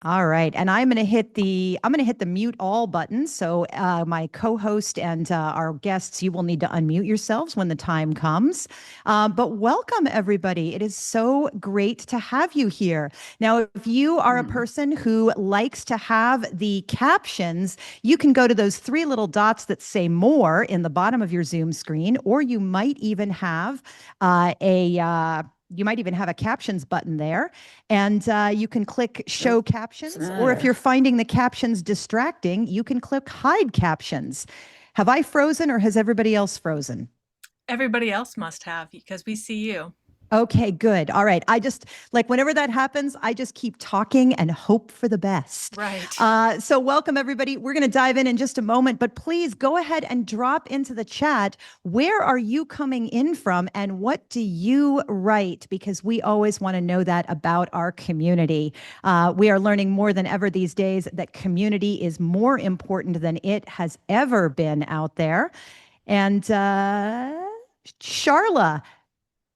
All right, and I'm going to hit the mute all button. So my co-host and our guests, you will need to unmute yourselves when the time comes. But welcome everybody. It is so great to have you here. Now, if you are a person who likes to have the captions, you can go to those three little dots that say more in the bottom of your Zoom screen, or you might even have a captions button there, and you can click show captions, or if you're finding the captions distracting, you can click hide captions. Have I frozen or has everybody else frozen? Everybody else must have because we see you. Okay, good. All right. I just like whenever that happens, I just keep talking and hope for the best. Right. So, welcome everybody. We're going to dive in just a moment, but please go ahead and drop into the chat. Where are you coming in from and what do you write? Because we always want to know that about our community. We are learning more than ever these days that community is more important than it has ever been out there. And Sharla,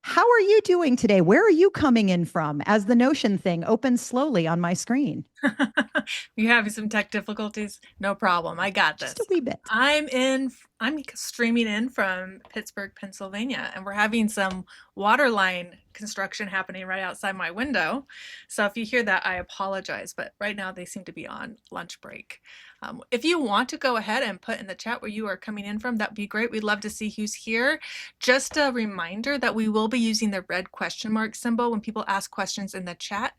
how are you doing today? Where are you coming in from as the Notion thing opens slowly on my screen? You having some tech difficulties? No problem. I got Just a this. wee bit. I'm streaming in from Pittsburgh, Pennsylvania, and we're having some water line construction happening right outside my window. So if you hear that, I apologize, but right now they seem to be on lunch break. If you want to go ahead and put in the chat where you are coming in from, that'd be great. We'd love to see who's here. Just a reminder that we will be using the red question mark symbol when people ask questions in the chat.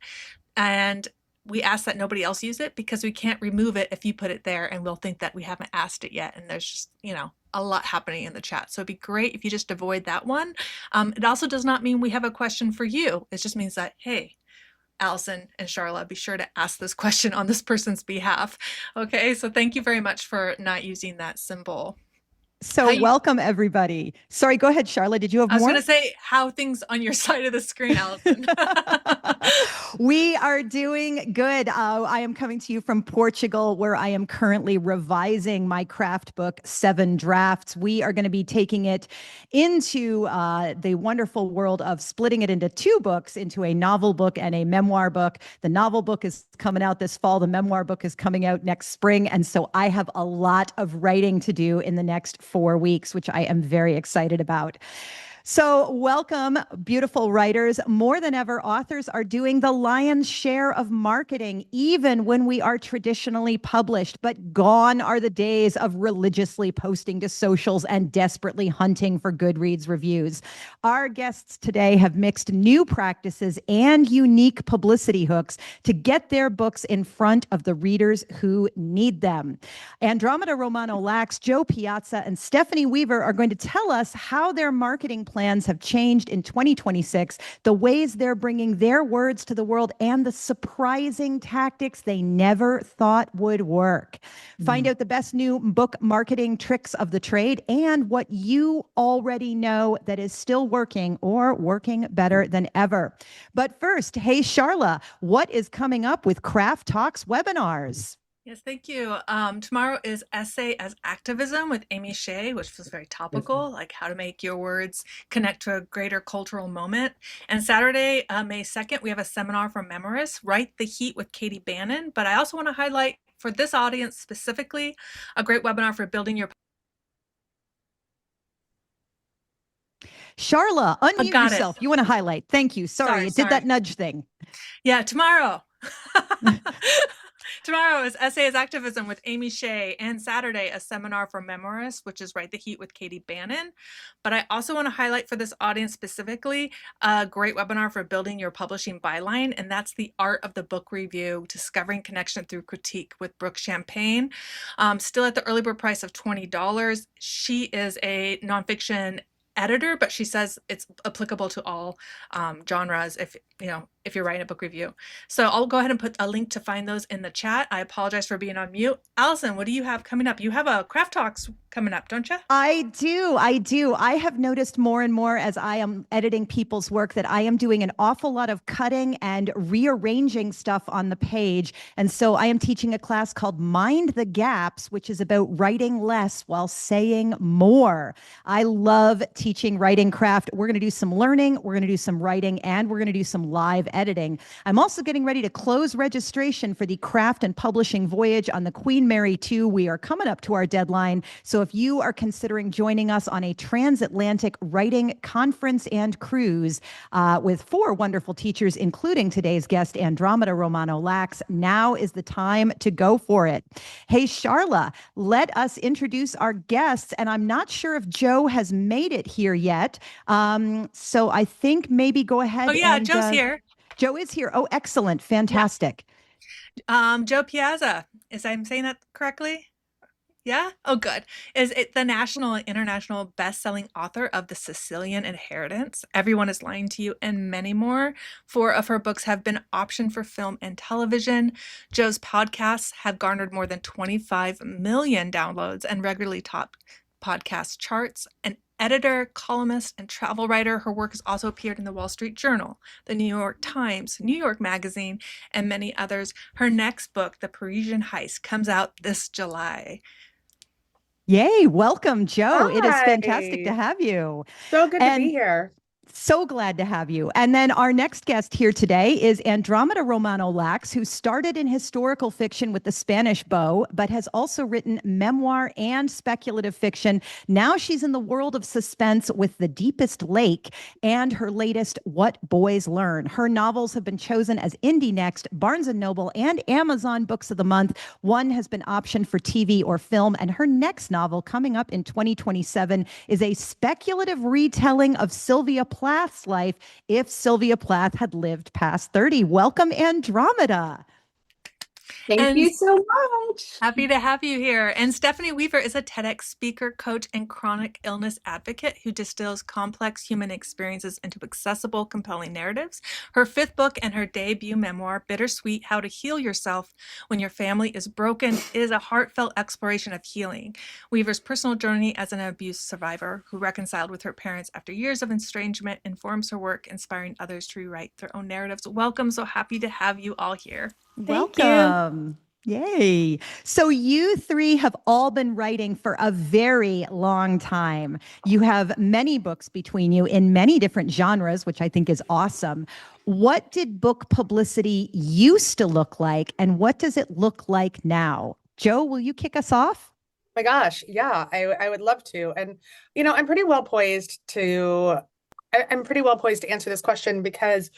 And we ask that nobody else use it because we can't remove it if you put it there and we'll think that we haven't asked it yet. And there's just, a lot happening in the chat. So it'd be great if you just avoid that one. It also does not mean we have a question for you. It just means that, hey, Allison and Sharla, be sure to ask this question on this person's behalf. Okay, so thank you very much for not using that symbol. So welcome everybody. Sorry, go ahead, Sharla. Did you have I was more? going to say how things on your side of the screen, Allison. We are doing good. I am coming to you from Portugal, where I am currently revising my craft book, Seven Drafts. We are going to be taking it into the wonderful world of splitting it into two books, into a novel book and a memoir book. The novel book is coming out this fall. The memoir book is coming out next spring. And so I have a lot of writing to do in the next 4 weeks, which I am very excited about. So welcome, beautiful writers. More than ever, authors are doing the lion's share of marketing, even when we are traditionally published. But gone are the days of religiously posting to socials and desperately hunting for Goodreads reviews. Our guests today have mixed new practices and unique publicity hooks to get their books in front of the readers who need them. Andromeda, Romano, Joe Piazza, and Stephanie Weaver are going to tell us how their marketing plans have changed in 2026, the ways they're bringing their words to the world, and the surprising tactics they never thought would work. Find out the best new book marketing tricks of the trade and what you already know that is still working or working better than ever. But first, hey, Sharla, what is coming up with Craft Talks webinars? Yes, thank you. Tomorrow is Essay as Activism with Amy Shea, which feels very topical, like how to make your words connect to a greater cultural moment. And Saturday, May 2nd, we have a seminar from Memorists, Write the Heat with Katie Bannon. But I also want to highlight for this audience specifically, a great webinar for building your... Sharla, unmute yourself. You want to highlight. Thank you. Sorry, it did that nudge thing. Yeah, tomorrow. Tomorrow is Essay as Activism with Amy Shea, and Saturday, a seminar for Memorists, which is Write the Heat with Katie Bannon. But I also want to highlight for this audience specifically a great webinar for building your publishing byline, and that's the art of the book review, discovering connection through critique with Brooke Champagne. Still at the early bird price of $20. She is a nonfiction editor, but she says it's applicable to all genres if you're writing a book review. So I'll go ahead and put a link to find those in the chat. I apologize for being on mute. Allison, what do you have coming up? You have a Craft Talks coming up, don't you? I do. I have noticed more and more as I am editing people's work that I am doing an awful lot of cutting and rearranging stuff on the page. And so I am teaching a class called Mind the Gaps, which is about writing less while saying more. I love teaching writing craft. We're going to do some learning, we're going to do some writing, and we're going to do some live editing. I'm also getting ready to close registration for the craft and publishing voyage on the Queen Mary 2. We are coming up to our deadline. So if you are considering joining us on a transatlantic writing conference and cruise with 4 wonderful teachers, including today's guest, Andromeda Romano Lax, now is the time to go for it. Hey, Sharla, let us introduce our guests. And I'm not sure if Joe has made it here yet. So I think maybe go Oh ahead yeah, and Joe's here. Joe is here. Oh, excellent. Yeah. Fantastic. Joe Piazza. Is I'm saying that correctly? Yeah? Oh, good. Is it the national and international best-selling author of The Sicilian Inheritance, Everyone is Lying to You, and many more. 4 of her books have been optioned for film and television. Joe's podcasts have garnered more than 25 million downloads and regularly top podcast charts. An editor, columnist, and travel writer, her work has also appeared in the Wall Street Journal, the New York Times, New York Magazine, and many others. Her next book, The Parisian Heist, comes out this July. Yay. Welcome, Joe. It is fantastic to Hi. have you. So good to be And here. so glad to have you. And then our next guest here today is Andromeda Romano Lax, who started in historical fiction with the Spanish Bow, but has also written memoir and speculative fiction. Now she's in the world of suspense with The Deepest Lake and her latest What Boys Learn. Her novels have been chosen as Indie Next, Barnes & Noble, and Amazon Books of the Month. One has been optioned for TV or film, and her next novel coming up in 2027 is a speculative retelling of Sylvia Plath's life if Sylvia Plath had lived past 30. Welcome, Andromeda. Thank you so much. Happy to have you here. And Stephanie Weaver is a TEDx speaker, coach, and chronic illness advocate who distills complex human experiences into accessible, compelling narratives. Her 5th book and her debut memoir, Bittersweet: How to Heal Yourself When Your Family is Broken, is a heartfelt exploration of healing. Weaver's personal journey as an abuse survivor who reconciled with her parents after years of estrangement informs her work, inspiring others to rewrite their own narratives. Welcome. So happy to have you all here. Welcome. Yay. So you 3 have all been writing for a very long time. You have many books between you in many different genres, which I think is awesome. What did book publicity used to look like, and what does it look like now? Joe, will you kick us off? My gosh, yeah, I would love to. And I'm pretty well poised I'm pretty well poised to answer this question because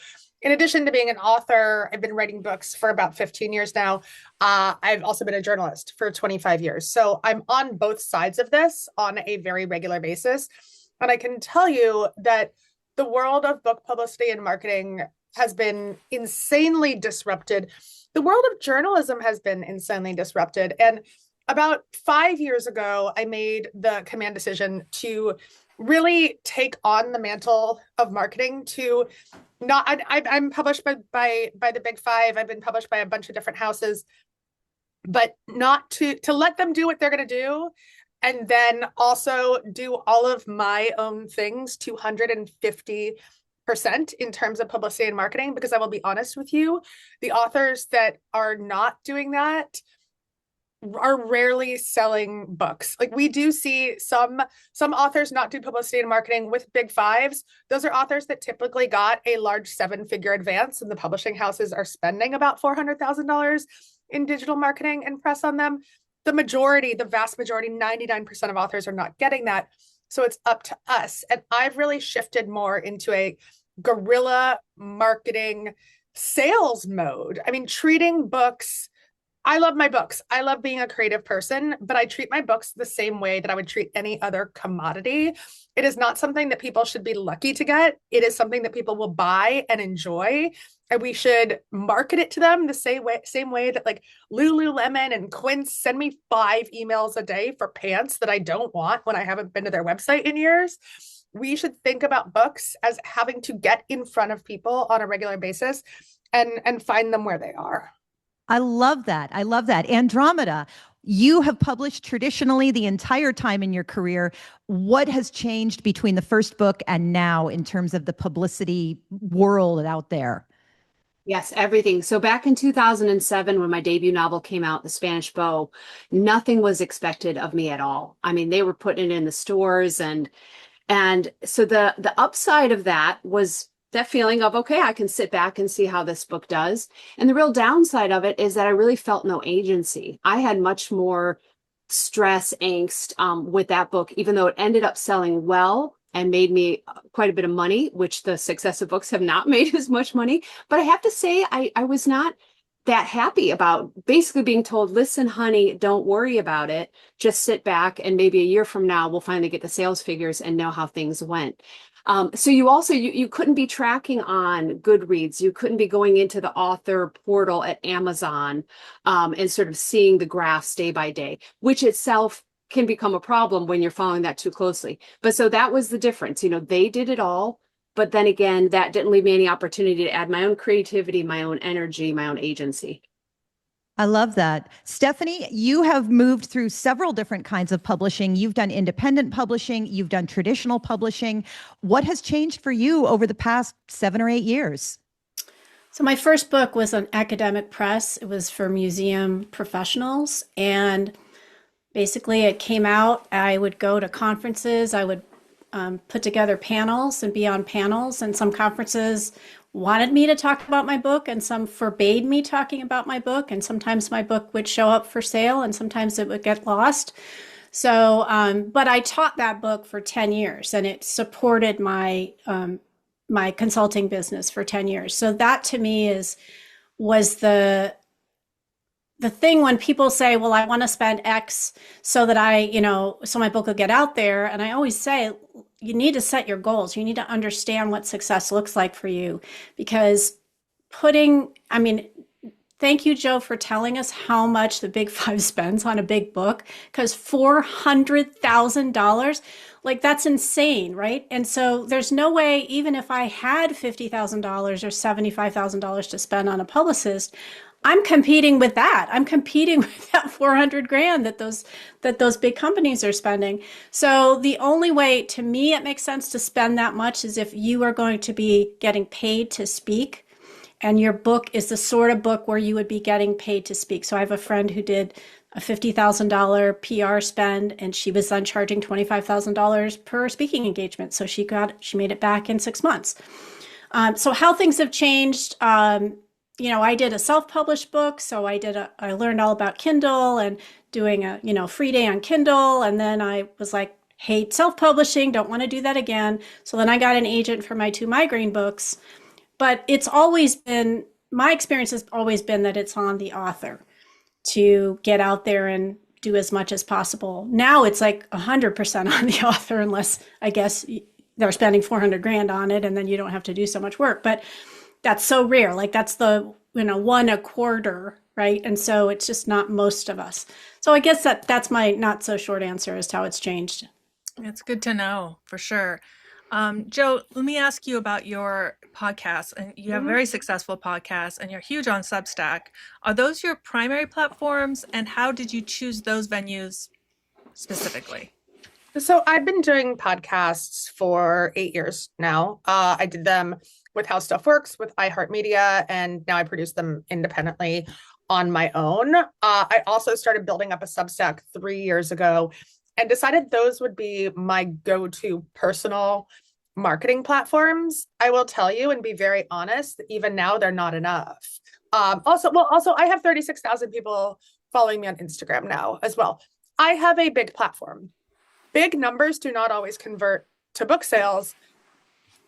in addition to being an author, I've been writing books for about 15 years now. I've also been a journalist for 25 years. So I'm on both sides of this on a very regular basis. And I can tell you that the world of book publicity and marketing has been insanely disrupted. The world of journalism has been insanely disrupted. And about 5 years ago, I made the command decision to really take on the mantle of marketing to not I'm published by the big 5. I've been published by a bunch of different houses, but not to let them do what they're going to do, and then also do all of my own things 250% in terms of publicity and marketing. Because I will be honest with you, the authors that are not doing that are rarely selling books. Like, we do see some authors not do publicity and marketing with big 5s. Those are authors that typically got a large 7-figure advance, and the publishing houses are spending about $400,000 in digital marketing and press on them. The vast majority, 99% of authors are not getting that. So it's up to us. And I've really shifted more into a guerrilla marketing sales mode. I mean, treating books, I love my books. I love being a creative person, but I treat my books the same way that I would treat any other commodity. It is not something that people should be lucky to get. It is something that people will buy and enjoy. And we should market it to them the same way that like Lululemon and Quince send me 5 emails a day for pants that I don't want when I haven't been to their website in years. We should think about books as having to get in front of people on a regular basis and find them where they are. I love that. I love that. Andromeda, you have published traditionally the entire time in your career. What has changed between the first book and now in terms of the publicity world out there? Yes, everything. So back in 2007, when my debut novel came out, The Spanish Bow, nothing was expected of me at all. I mean, they were putting it in the stores, and so the upside of that was that feeling of, okay, I can sit back and see how this book does. And the real downside of it is that I really felt no agency. I had much more stress, angst with that book, even though it ended up selling well and made me quite a bit of money, which the successive books have not made as much money. But I have to say, I was not that happy about basically being told, listen, honey, don't worry about it. Just sit back and maybe a year from now, we'll finally get the sales figures and know how things went. So you couldn't be tracking on Goodreads. You couldn't be going into the author portal at Amazon and sort of seeing the graphs day by day, which itself can become a problem when you're following that too closely. But so that was the difference. They did it all. But then again, that didn't leave me any opportunity to add my own creativity, my own energy, my own agency. I love that. Stephanie, you have moved through several different kinds of publishing. You've done independent publishing, you've done traditional publishing. What has changed for you over the past 7 or 8 years? So my first book was an academic press. It was for museum professionals. And basically it came out. I would go to conferences. I would put together panels and be on panels. And some conferences wanted me to talk about my book and some forbade me talking about my book. And sometimes my book would show up for sale and sometimes it would get lost. So, but I taught that book for 10 years and it supported my consulting business for 10 years. So that to me was the thing when people say, well, I want to spend X so that so my book will get out there. And I always say, you need to set your goals. You need to understand what success looks like for you, because thank you, Joe, for telling us how much the Big Five spends on a big book, because $400,000, like that's insane, right? And so there's no way, even if I had $50,000 or $75,000 to spend on a publicist, I'm competing with that. I'm competing with that 400 grand that those big companies are spending. So the only way, to me, it makes sense to spend that much is if you are going to be getting paid to speak, and your book is the sort of book where you would be getting paid to speak. So I have a friend who did a $50,000 PR spend, and she was then charging $25,000 per speaking engagement. So she made it back in 6 months. So how things have changed. I did a self-published book. So I learned all about Kindle and doing a, free day on Kindle. And then I was like, hate self-publishing, don't want to do that again. So then I got an agent for my 2 migraine books. But my experience has always been that it's on the author to get out there and do as much as possible. Now it's like 100% on the author, unless I guess they're spending 400 grand on it and then you don't have to do so much work. But that's so rare. Like that's the, 1 a quarter, right? And so it's just not most of us. So I guess that's my not so short answer as to how it's changed. It's good to know for sure. Joe, let me ask you about your podcast. And you have a very successful podcast and you're huge on Substack. Are those your primary platforms? And how did you choose those venues specifically? So I've been doing podcasts for 8 years now. I did them with How Stuff Works, with iHeartMedia, and now I produce them independently on my own. I also started building up a Substack 3 years ago and decided those would be my go-to personal marketing platforms. I will tell you and be very honest, even now they're not enough. Also, I have 36,000 people following me on Instagram now as well. I have a big platform. Big numbers do not always convert to book sales.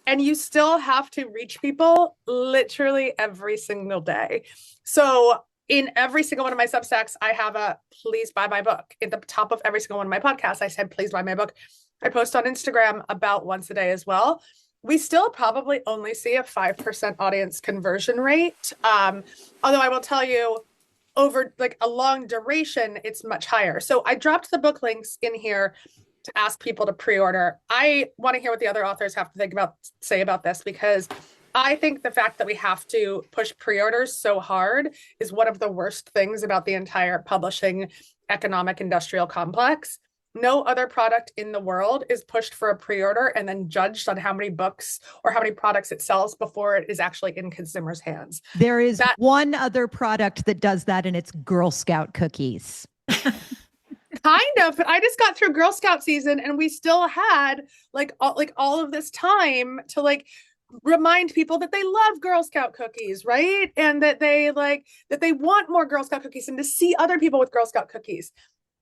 And you still have to reach people literally every single day. So in every single one of my Substacks, I have a please buy my book. At the top of every single one of my podcasts, I said, please buy my book. I post on Instagram about once a day as well. We still probably only see a 5% audience conversion rate. Although I will tell you, over like a long duration, it's much higher. So I dropped the book links in here to ask people to pre-order. I want to hear what the other authors have to say about this, because I think the fact that we have to push pre-orders so hard is one of the worst things about the entire publishing economic industrial complex. No other product in the world is pushed for a pre-order and then judged on how many books or how many products it sells before it is actually in consumers' hands. There is one other product that does that, and it's Girl Scout cookies. Kind of, but I just got through Girl Scout season and we still had all of this time to remind people that they love Girl Scout cookies, right? And that they want more Girl Scout cookies and to see other people with Girl Scout cookies.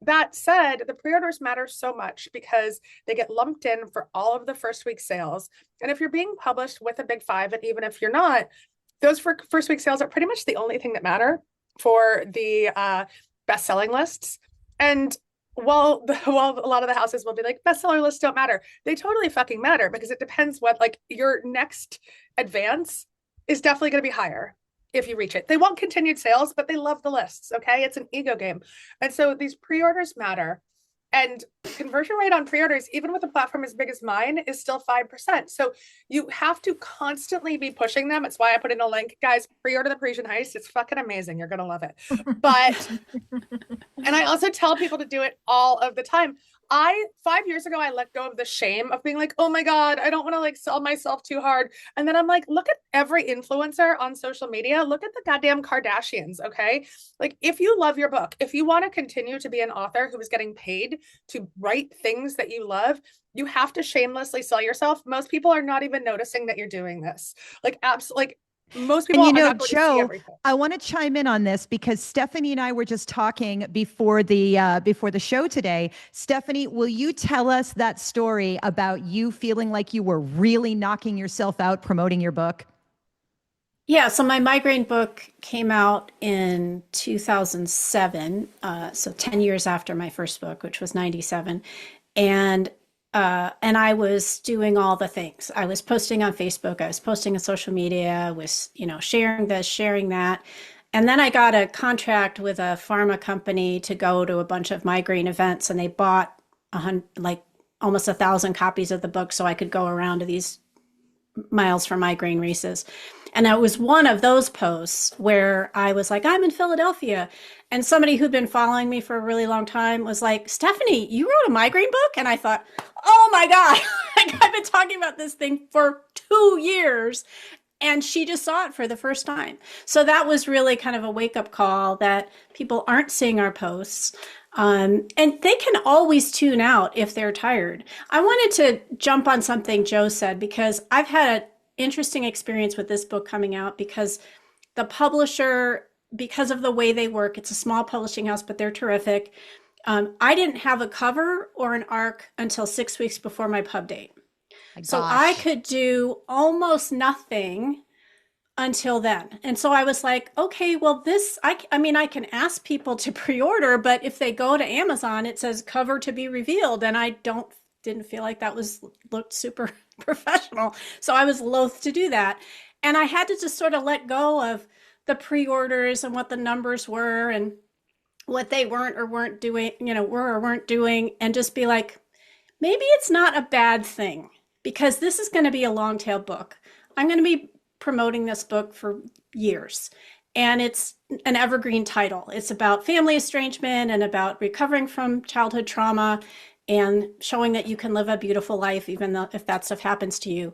That said, the pre-orders matter so much because they get lumped in for all of the first week sales. And if you're being published with a big five, and even if you're not, those first week sales are pretty much the only thing that matter for the best-selling lists. And while a lot of the houses will be like, bestseller lists don't matter, they totally fucking matter, because it depends what, like, your next advance is definitely going to be higher if you reach it. They want continued sales, but they love the lists. Okay. It's an ego game. And so these pre-orders matter. And conversion rate on pre-orders, even with a platform as big as mine, is still 5%. So you have to constantly be pushing them. It's why I put in a link. Guys, pre-order the Parisian Heist. It's fucking amazing. You're going to love it. But, and I also tell people to do it all of the time. 5 years ago, I let go of the shame of being like, oh my God, I don't want to like sell myself too hard. And then I'm like, look at every influencer on social media. Look at the goddamn Kardashians. Okay. Like, if you love your book, if you want to continue to be an author who is getting paid to write things that you love, you have to shamelessly sell yourself. Most people are not even noticing that you're doing this. Like, absolutely. Like, most people, and are not going to see Joe, everything. I want to chime in on this because Stephanie and I were just talking before the show today. Stephanie, will you tell us that story about you feeling like you were really knocking yourself out promoting your book? Yeah, so my migraine book came out in 2007, so 10 years after my first book, which was 97. And I was doing all the things. I was posting on Facebook, I was posting on social media, I was, sharing this, sharing that. And then I got a contract with a pharma company to go to a bunch of migraine events, and they bought almost 1,000 copies of the book so I could go around to these Miles for Migraine races. And it was one of those posts where I was like, I'm in Philadelphia. And somebody who'd been following me for a really long time was like, Stephanie, you wrote a migraine book? And I thought, oh my God, like, I've been talking about this thing for 2 years. And she just saw it for the first time. So that was really kind of a wake-up call that people aren't seeing our posts. And they can always tune out if they're tired. I wanted to jump on something Joe said, because I've had an interesting experience with this book coming out, because the publisher, because of the way they work, it's a small publishing house, but they're terrific. I didn't have a cover or an arc until 6 weeks before my pub date. So I could do almost nothing until then. And so I was like, okay, well, I mean, I can ask people to pre-order, but if they go to Amazon, it says cover to be revealed. And I didn't feel like that looked super professional. So I was loath to do that. And I had to just sort of let go of the pre-orders and what the numbers were and what they weren't or weren't doing, were or weren't doing, and just be like, maybe it's not a bad thing, because this is going to be a long tail book. I'm going to be promoting this book for years. And it's an evergreen title. It's about family estrangement and about recovering from childhood trauma and showing that you can live a beautiful life, even though if that stuff happens to you.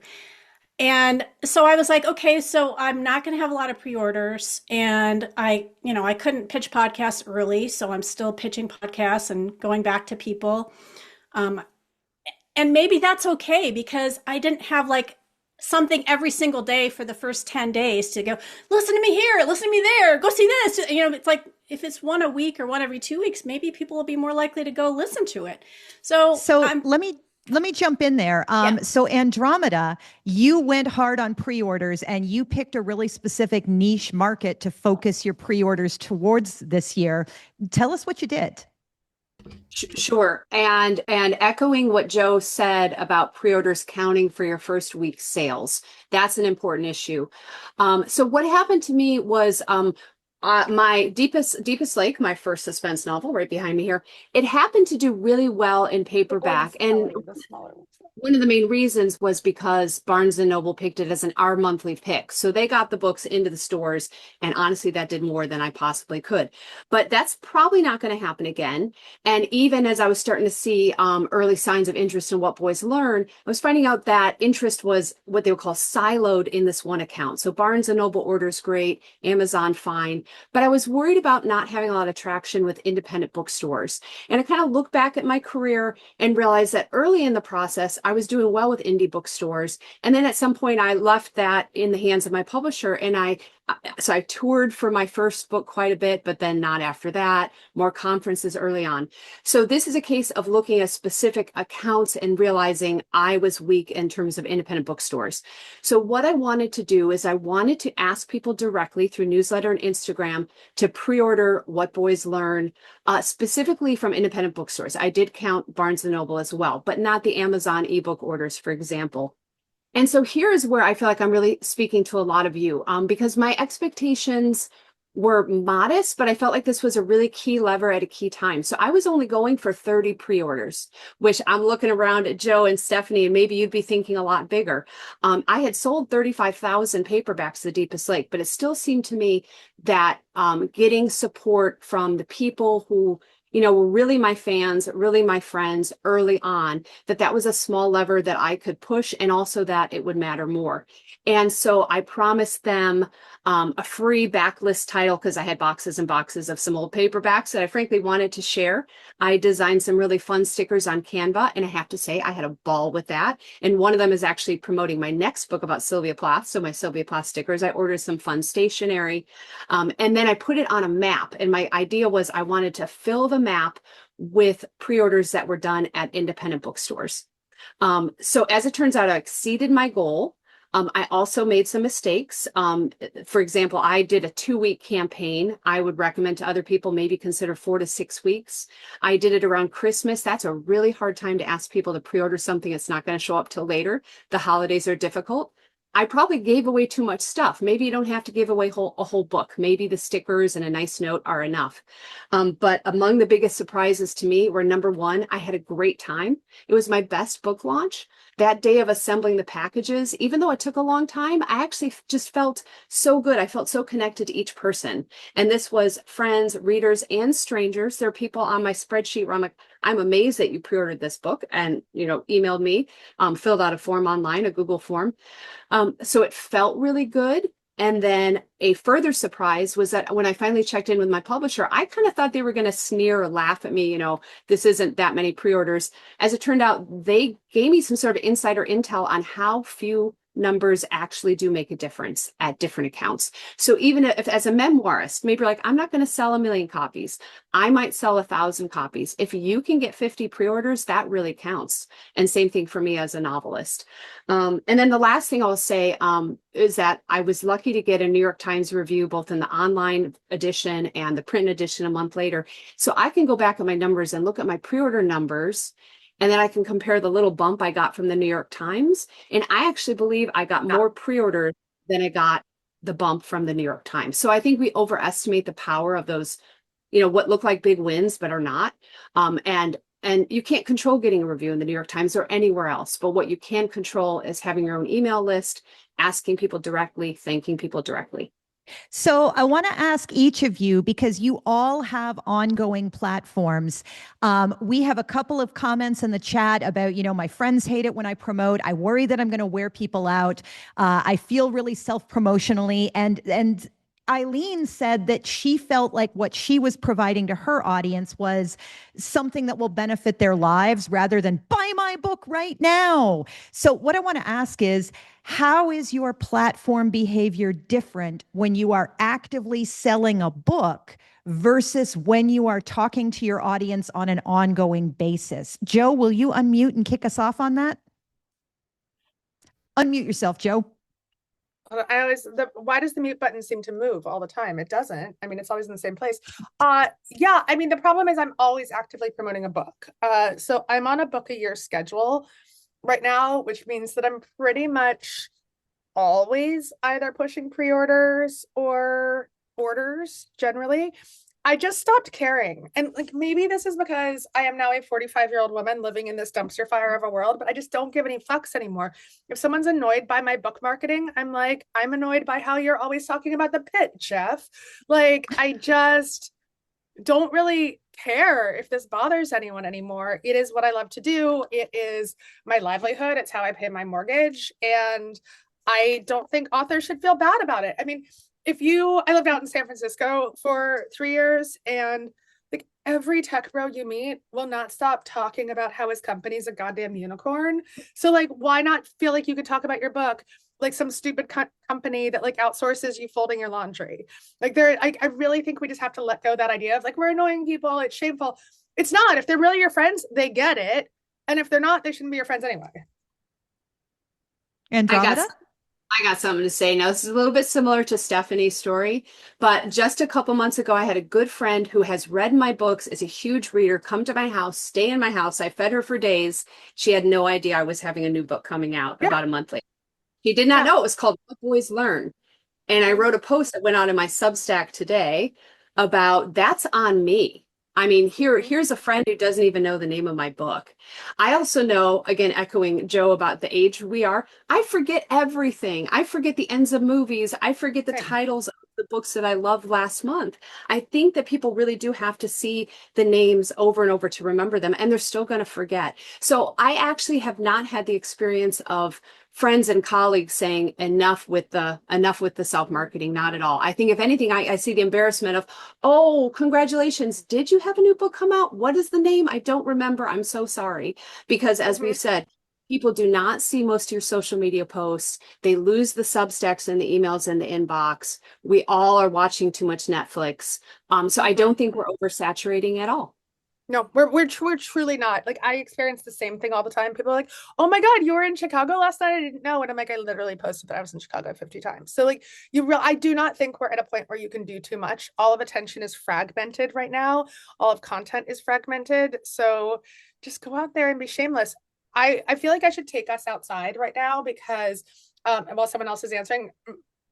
And so I was like, okay, so I'm not going to have a lot of pre-orders, and I couldn't pitch podcasts early, so I'm still pitching podcasts and going back to people. And maybe that's okay, because I didn't have like something every single day for the first 10 days to go, listen to me here, listen to me there, go see this. It's like, if it's one a week or one every 2 weeks, maybe people will be more likely to go listen to it. So let me jump in there. So Andromeda, you went hard on pre-orders, and you picked a really specific niche market to focus your pre-orders towards this year. Tell us what you did. Sure. And echoing what Joe said about pre-orders counting for your first week's sales, that's an important issue. So what happened to me was my Deepest Lake, my first suspense novel right behind me here, it happened to do really well in paperback. And one of the main reasons was because Barnes & Noble picked it as our monthly pick. So they got the books into the stores, and honestly, that did more than I possibly could. But that's probably not going to happen again. And even as I was starting to see early signs of interest in What Boys Learn, I was finding out that interest was what they would call siloed in this one account. So Barnes & Noble orders great, Amazon fine. But I was worried about not having a lot of traction with independent bookstores. And I kind of looked back at my career and realized that early in the process, I was doing well with indie bookstores. And then at some point I left that in the hands of my publisher, and so I toured for my first book quite a bit, but then not after that, more conferences early on. So this is a case of looking at specific accounts and realizing I was weak in terms of independent bookstores. So what I wanted to do is I wanted to ask people directly through newsletter and Instagram to pre-order What Boys Learn, specifically from independent bookstores. I did count Barnes & Noble as well, but not the Amazon ebook orders, for example. And so here's where I feel like I'm really speaking to a lot of you, because my expectations were modest, but I felt like this was a really key lever at a key time. So I was only going for 30 pre-orders, which I'm looking around at Joe and Stephanie, and maybe you'd be thinking a lot bigger. I had sold 35,000 paperbacks, The Deepest Lake, but it still seemed to me that getting support from the people who were really my fans, really my friends early on, that was a small lever that I could push, and also that it would matter more. And so I promised them a free backlist title because I had boxes and boxes of some old paperbacks that I frankly wanted to share. I designed some really fun stickers on Canva, and I have to say I had a ball with that. And one of them is actually promoting my next book about Sylvia Plath. So my Sylvia Plath stickers, I ordered some fun stationery. And then I put it on a map. And my idea was I wanted to fill the map with pre-orders that were done at independent bookstores. So as it turns out, I exceeded my goal. I also made some mistakes. For example, I did a 2-week campaign. I would recommend to other people maybe consider 4 to 6 weeks. I did it around Christmas. That's a really hard time to ask people to pre-order something that's not going to show up till later. The holidays are difficult. I probably gave away too much stuff. Maybe you don't have to give away a whole book. Maybe the stickers and a nice note are enough. But among the biggest surprises to me were, number one, I had a great time. It was my best book launch. That day of assembling the packages, even though it took a long time, I actually just felt so good. I felt so connected to each person. And this was friends, readers, and strangers. There are people on my spreadsheet where I'm like, I'm amazed that you pre-ordered this book, and emailed me, filled out a form online, a Google form. So it felt really good. And then a further surprise was that when I finally checked in with my publisher, I kind of thought they were going to sneer or laugh at me, this isn't that many pre-orders. As it turned out, they gave me some sort of insider intel on how few numbers actually do make a difference at different accounts. So even if, as a memoirist, maybe you're like, I'm not going to sell 1 million copies. I might sell 1,000 copies. If you can get 50 pre-orders, that really counts. And same thing for me as a novelist. And then the last thing I'll say is that I was lucky to get a New York Times review, both in the online edition and the print edition a month later. So I can go back at my numbers and look at my pre-order numbers, and then I can compare the little bump I got from the New York Times. And I actually believe I got more pre-orders than I got the bump from the New York Times. So I think we overestimate the power of those, what look like big wins, but are not. And you can't control getting a review in the New York Times or anywhere else. But what you can control is having your own email list, asking people directly, thanking people directly. So I want to ask each of you, because you all have ongoing platforms. We have a couple of comments in the chat about, my friends hate it when I promote. I worry that I'm going to wear people out. I feel really self-promotionally. And Eileen said that she felt like what she was providing to her audience was something that will benefit their lives rather than buy my book right now. So what I want to ask is, how is your platform behavior different when you are actively selling a book versus when you are talking to your audience on an ongoing basis? Joe, will you unmute and kick us off on that? Unmute yourself, Joe. Why does the mute button seem to move all the time? It doesn't. I mean, it's always in the same place. Yeah, I mean, the problem is I'm always actively promoting a book. So I'm on a book a year schedule right now, which means that I'm pretty much always either pushing pre-orders or orders generally. I just stopped caring. And maybe this is because I am now a 45-year-old woman living in this dumpster fire of a world, but I just don't give any fucks anymore. If someone's annoyed by my book marketing, I'm like, I'm annoyed by how you're always talking about the pit, Jeff. I just don't really care if this bothers anyone anymore. It is what I love to do. It is my livelihood. It's how I pay my mortgage. And I don't think authors should feel bad about it. I mean, I lived out in San Francisco for 3 years, and like every tech bro you meet will not stop talking about how his company's a goddamn unicorn. So like, why not feel like you could talk about your book like some stupid company that like outsources you folding your laundry? Like I really think we just have to let go of that idea of like, we're annoying people, it's shameful. It's not. If they're really your friends, they get it. And if they're not, they shouldn't be your friends anyway. Andromeda? I got something to say. Now, this is a little bit similar to Stephanie's story, but just a couple months ago, I had a good friend who has read my books, is a huge reader, come to my house, stay in my house. I fed her for days. She had no idea I was having a new book coming out about a month later. She did not know it was called What Boys Learn. And I wrote a post that went out in my Substack today about that's on me. I mean, here's a friend who doesn't even know the name of my book. I also know, again, echoing Joe about the age we are, I forget everything. I forget the ends of movies. I forget the titles of the books that I loved last month. I think that people really do have to see the names over and over to remember them, and they're still going to forget. So I actually have not had the experience of friends and colleagues saying enough with the self-marketing. Not at all. I think if anything, I see the embarrassment of, oh, congratulations, did you have a new book come out? What is the name? I don't remember. I'm so sorry. Because as we've said, people do not see most of your social media posts. They lose the Substacks and the emails in the inbox. We all are watching too much Netflix. So I don't think we're oversaturating at all. No, we're truly not. Like, I experience the same thing all the time. People are like, "Oh my God, you were in Chicago last night? I didn't know." And I'm like, I literally posted that I was in Chicago 50 times. So like, I do not think we're at a point where you can do too much. All of attention is fragmented right now. All of content is fragmented. So just go out there and be shameless. I feel like I should take us outside right now because while someone else is answering,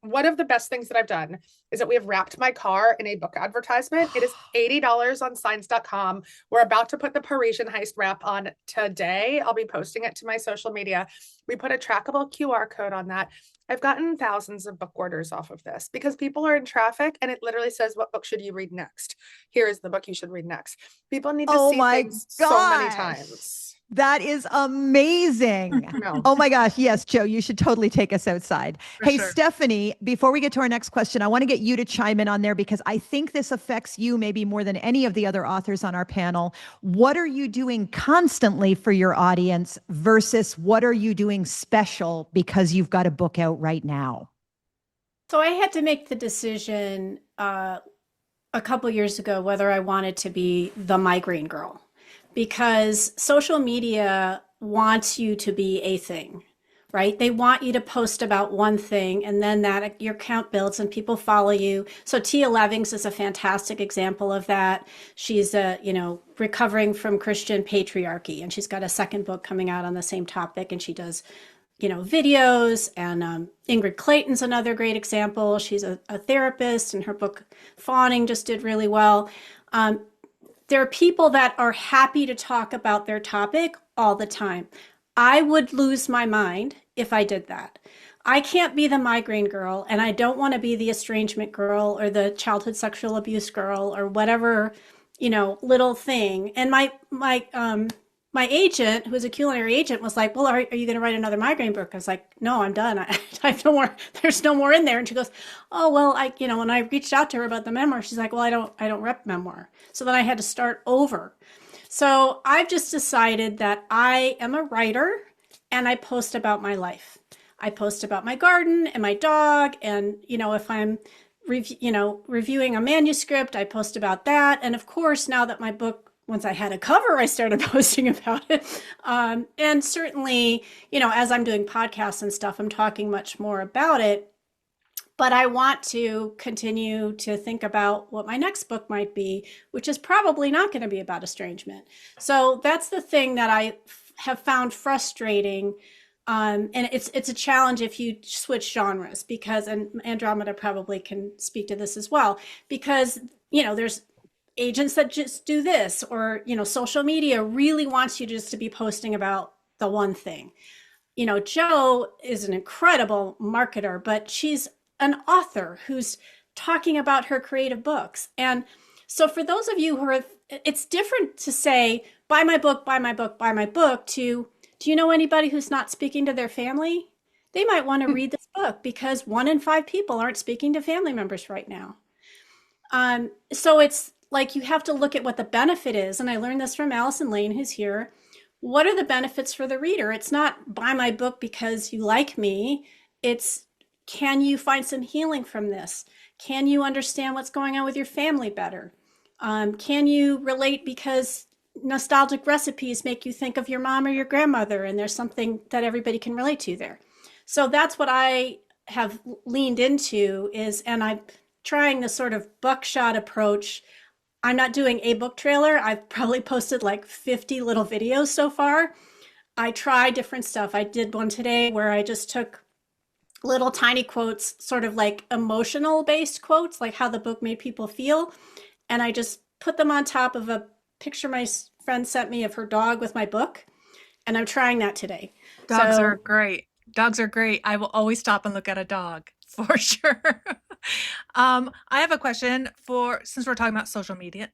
one of the best things that I've done is that we have wrapped my car in a book advertisement. It is $80 on signs.com. We're about to put the Parisian Heist wrap on today. I'll be posting it to my social media. We put a trackable QR code on that. I've gotten thousands of book orders off of this because people are in traffic and it literally says, what book should you read next? Here is the book you should read next. People need to see things so many times. That is amazing. No. Oh my gosh. Yes, Joe, you should totally take us outside. Hey, sure. Stephanie, before we get to our next question, I want to get you to chime in on there because I think this affects you maybe more than any of the other authors on our panel. What are you doing constantly for your audience versus what are you doing special because you've got a book out right now? So I had to make the decision a couple years ago whether I wanted to be the migraine girl, because social media wants you to be a thing, right? They want you to post about one thing and then that your account builds and people follow you. So Tia Levings is a fantastic example of that. She's recovering from Christian patriarchy, and she's got a second book coming out on the same topic, and she does videos. And Ingrid Clayton's another great example. She's a therapist, and her book Fawning just did really well. There are people that are happy to talk about their topic all the time. I would lose my mind if I did that. I can't be the migraine girl, and I don't want to be the estrangement girl or the childhood sexual abuse girl or whatever, little thing. And my agent, who was a culinary agent, was like, well, are you going to write another migraine book? I was like, no, I'm done. I have no more. There's no more in there. And she goes, oh, well, when I reached out to her about the memoir, she's like, well, I don't rep memoir. So then I had to start over. So I've just decided that I am a writer and I post about my life. I post about my garden and my dog. And, if I'm, reviewing a manuscript, I post about that. And of course, now that my book, once I had a cover, I started posting about it. And certainly, as I'm doing podcasts and stuff, I'm talking much more about it. But I want to continue to think about what my next book might be, which is probably not going to be about estrangement. So that's the thing that I have found frustrating. And it's a challenge if you switch genres, because, and Andromeda probably can speak to this as well, because, there's agents that just do this, or, social media really wants you just to be posting about the one thing. Joe is an incredible marketer, but she's an author who's talking about her creative books. And so for those of you who are, it's different to say, buy my book, buy my book, buy my book, to, do you know anybody who's not speaking to their family? They might want to read this book because 1 in 5 people aren't speaking to family members right now. So it's like you have to look at what the benefit is. And I learned this from Allison Lane, who's here. What are the benefits for the reader? It's not buy my book because you like me. It's, can you find some healing from this? Can you understand what's going on with your family better? Can you relate because nostalgic recipes make you think of your mom or your grandmother, and there's something that everybody can relate to there. So that's what I have leaned into is, and I'm trying this sort of buckshot approach. I'm not doing a book trailer. I've probably posted like 50 little videos so far. I try different stuff. I did one today where I just took little tiny quotes, sort of like emotional based quotes, like how the book made people feel. And I just put them on top of a picture my friend sent me of her dog with my book. And I'm trying that today. Dogs are great. Dogs are great. I will always stop and look at a dog for sure. I have a question for, since we're talking about social media,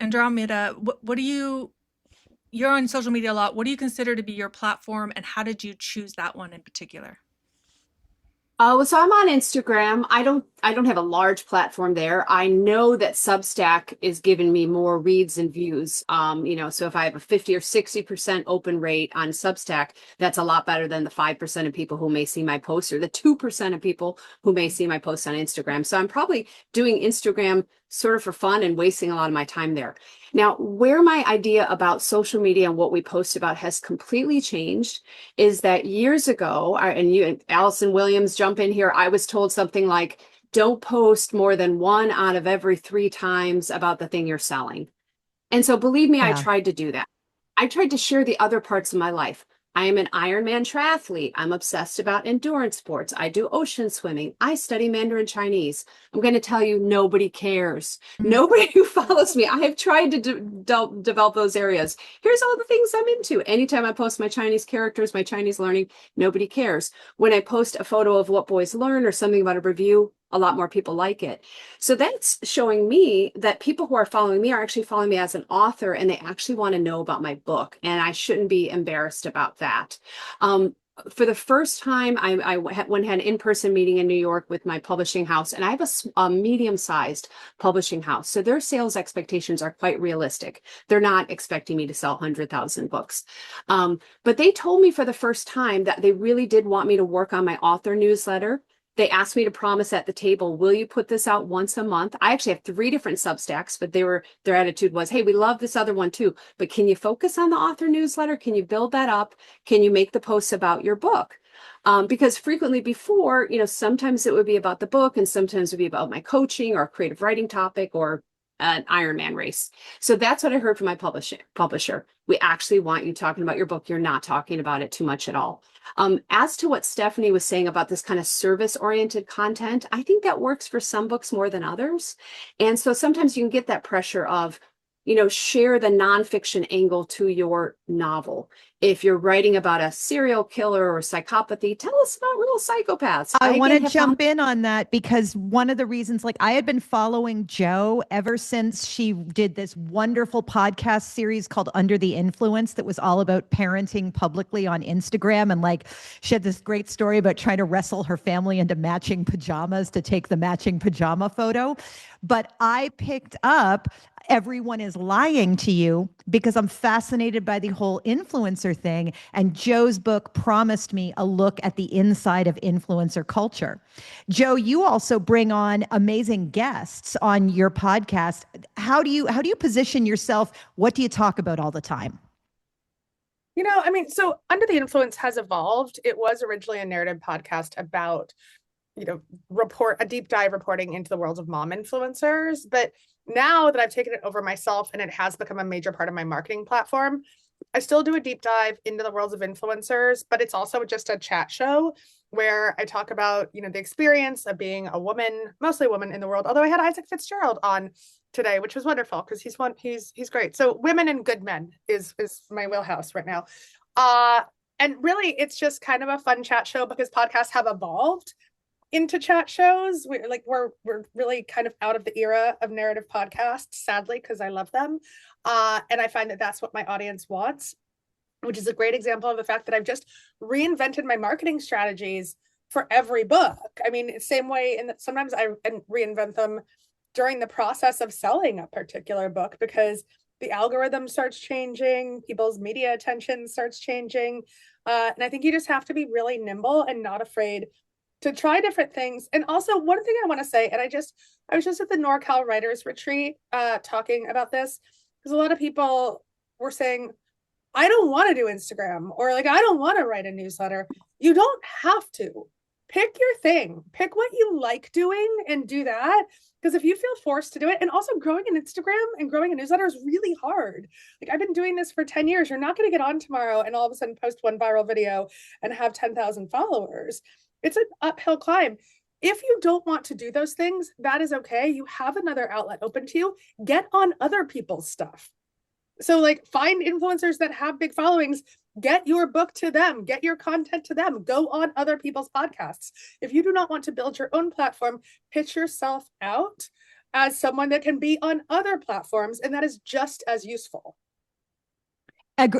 Andromeda, what do you're on social media a lot. What do you consider to be your platform, and how did you choose that one in particular? So I'm on Instagram. I don't have a large platform there. I know that Substack is giving me more reads and views. So if I have a 50 or 60% open rate on Substack, that's a lot better than the 5% of people who may see my post, or the 2% of people who may see my post on Instagram. So I'm probably doing Instagram sort of for fun and wasting a lot of my time there. Now, where my idea about social media and what we post about has completely changed is that years ago, and you and Allison Williams jump in here, I was told something like, don't post more than 1 out of every 3 times about the thing you're selling. And so believe me, I tried to do that. I tried to share the other parts of my life. I am an Ironman triathlete. I'm obsessed about endurance sports. I do ocean swimming. I study Mandarin Chinese. I'm going to tell you, nobody cares. Nobody who follows me. I have tried to develop those areas. Here's all the things I'm into. Anytime I post my Chinese characters, my Chinese learning, nobody cares. When I post a photo of what boys learn or something about a review, a lot more people like it. So that's showing me that people who are following me are actually following me as an author, and they actually want to know about my book. And I shouldn't be embarrassed about that. For the first time, I had an in-person meeting in New York with my publishing house, and I have a medium-sized publishing house. So their sales expectations are quite realistic. They're not expecting me to sell 100,000 books. But they told me for the first time that they really did want me to work on my author newsletter. They asked me to promise at the table, will you put this out once a month? I actually have 3 different Substacks, but their attitude was, hey, we love this other one too, but can you focus on the author newsletter? Can you build that up? Can you make the posts about your book? Because frequently before, sometimes it would be about the book, and sometimes it would be about my coaching or a creative writing topic or an Ironman race. So that's what I heard from my publisher. We actually want you talking about your book. You're not talking about it too much at all. As to what Stephanie was saying about this kind of service-oriented content, I think that works for some books more than others. And so sometimes you can get that pressure of, share the nonfiction angle to your novel. If you're writing about a serial killer or psychopathy, tell us about real psychopaths. I want to jump in on that, because one of the reasons, like, I had been following Jo ever since she did this wonderful podcast series called Under the Influence that was all about parenting publicly on Instagram. And like, she had this great story about trying to wrestle her family into matching pajamas to take the matching pajama photo. But I picked up Everyone is Lying to You because I'm fascinated by the whole influencer thing. And Jo's book promised me a look at the inside of influencer culture. Jo, you also bring on amazing guests on your podcast. How do you position yourself? What do you talk about all the time? So Under the Influence has evolved. It was originally a narrative podcast about, a deep dive reporting into the world of mom influencers. But now that I've taken it over myself and it has become a major part of my marketing platform, I still do a deep dive into the worlds of influencers, but it's also just a chat show where I talk about, the experience of being a woman, mostly a woman in the world. Although I had Isaac Fitzgerald on today, which was wonderful because he's great. So women and good men is my wheelhouse right now. And really, it's just kind of a fun chat show because podcasts have evolved into chat shows. We're really kind of out of the era of narrative podcasts, sadly, because I love them. And I find that that's what my audience wants, which is a great example of the fact that I've just reinvented my marketing strategies for every book. Same way, and sometimes I reinvent them during the process of selling a particular book, because the algorithm starts changing, people's media attention starts changing. And I think you just have to be really nimble and not afraid to try different things. And also, one thing I want to say, and I was just at the NorCal Writers Retreat talking about this, because a lot of people were saying, I don't want to do Instagram, or like, I don't want to write a newsletter. You don't have to. Pick your thing, pick what you like doing and do that. Because if you feel forced to do it, and also growing an Instagram and growing a newsletter is really hard. Like, I've been doing this for 10 years. You're not going to get on tomorrow and all of a sudden post one viral video and have 10,000 followers. It's an uphill climb. If you don't want to do those things, that is okay. You have another outlet open to you. Get on other people's stuff. So like, find influencers that have big followings, get your book to them, get your content to them, go on other people's podcasts. If you do not want to build your own platform, pitch yourself out as someone that can be on other platforms, and that is just as useful.